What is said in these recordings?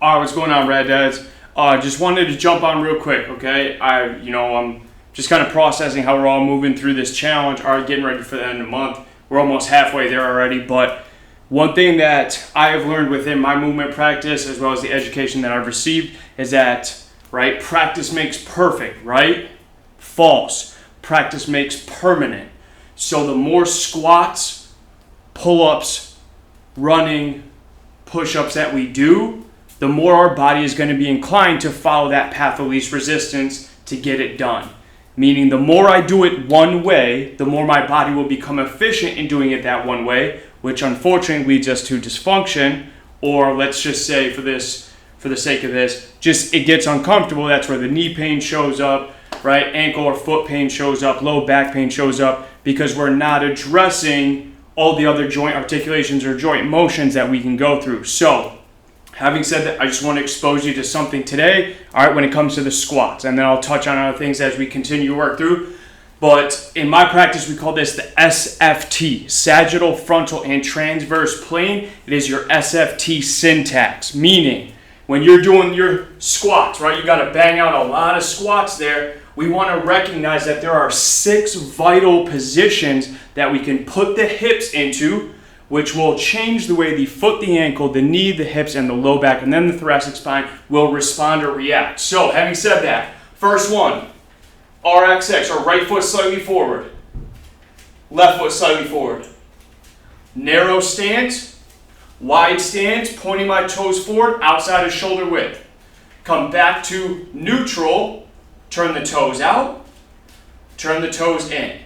All right, what's going on, Rad Dads? Just wanted to jump on real quick, okay? I'm just kind of processing how we're all moving through this challenge. All right, getting ready for the end of the month. We're almost halfway there already, but one thing that I have learned within my movement practice, as well as the education that I've received, is that, right, practice makes perfect, right? False. Practice makes permanent. So the more squats, pull-ups, running, push-ups that we do, the more our body is going to be inclined to follow that path of least resistance to get it done. Meaning the more I do it one way, the more my body will become efficient in doing it that one way, which unfortunately leads us to dysfunction, or let's just say for the sake of this, just it gets uncomfortable. That's where the knee pain shows up, right? Ankle or foot pain shows up, low back pain shows up, because we're not addressing all the other joint articulations or joint motions that we can go through. So, having said that, I just want to expose you to something today, all right, when it comes to the squats. And then I'll touch on other things as we continue to work through. But in my practice, we call this the SFT, sagittal, frontal, and transverse plane. It is your SFT syntax, meaning when you're doing your squats, right, you got to bang out a lot of squats there. We want to recognize that there are 6 vital positions that we can put the hips into, which will change the way the foot, the ankle, the knee, the hips, and the low back, and then the thoracic spine will respond or react. So, having said that, first one, RXX, or right foot slightly forward, left foot slightly forward. Narrow stance, wide stance, pointing my toes forward, outside of shoulder width. Come back to neutral, turn the toes out, turn the toes in.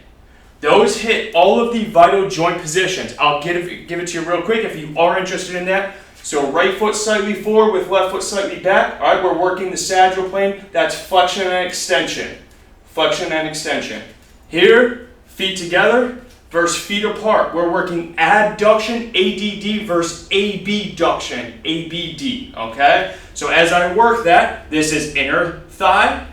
Those hit all of the vital joint positions. I'll give it to you real quick if you are interested in that. So right foot slightly forward with left foot slightly back. All right, we're working the sagittal plane. That's flexion and extension. Flexion and extension. Here, feet together versus feet apart. We're working adduction, ADD versus abduction, ABD, okay? So as I work that, this is inner thigh,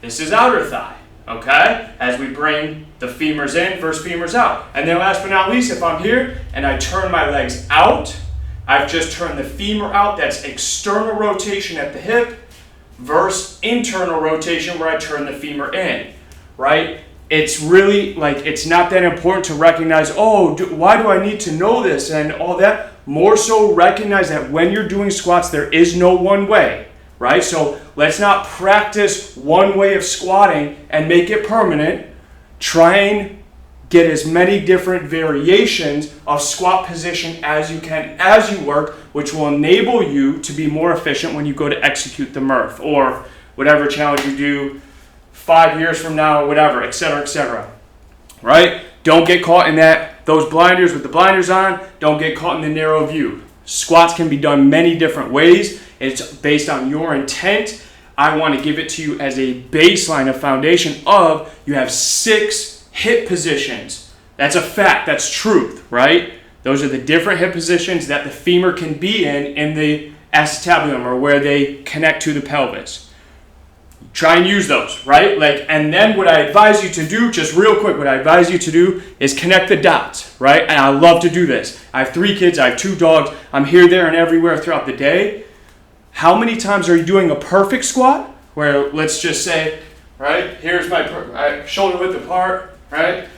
this is outer thigh, okay? As we bring the femurs in versus femurs out. And then last but not least, if I'm here and I turn my legs out, I've just turned the femur out. That's external rotation at the hip versus internal rotation where I turn the femur in, right? It's really like, it's not that important to recognize, why do I need to know this and all that? More so recognize that when you're doing squats, there is no one way, right? So let's not practice one way of squatting and make it permanent. Try and get as many different variations of squat position as you can as you work, which will enable you to be more efficient when you go to execute the Murph or whatever challenge you do 5 years from now or whatever, etc., right? Don't get caught in those blinders with the blinders on. Don't get caught in the narrow view. Squats can be done many different ways. It's based on your intent. I want to give it to you as a baseline, a foundation of you have 6 hip positions. That's a fact. That's truth, right? Those are the different hip positions that the femur can be in the acetabulum, or where they connect to the pelvis. Try and use those, right? And then what I advise you to do, just real quick, what I advise you to do is connect the dots, right? And I love to do this. I have 3 kids. I have 2 dogs. I'm here, there, and everywhere throughout the day. How many times are you doing a perfect squat where, let's just say, right, here's my shoulder width apart, right,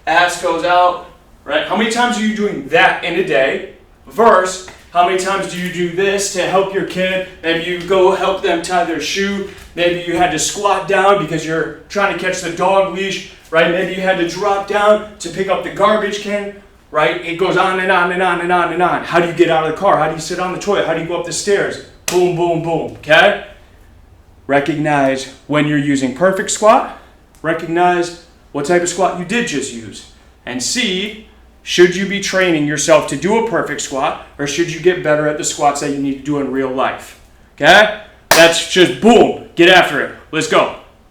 ass goes out, right? How many times are you doing that in a day versus how many times do you do this to help your kid? Maybe you go help them tie their shoe. Maybe you had to squat down because you're trying to catch the dog leash, right? Maybe you had to drop down to pick up the garbage can, right? It goes on and on and on and on and on. How do you get out of the car? How do you sit on the toilet? How do you go up the stairs? Boom, boom, boom, okay? Recognize when you're using perfect squat. Recognize what type of squat you did just use. And see, should you be training yourself to do a perfect squat, or should you get better at the squats that you need to do in real life? Okay? That's just boom. Get after it. Let's go.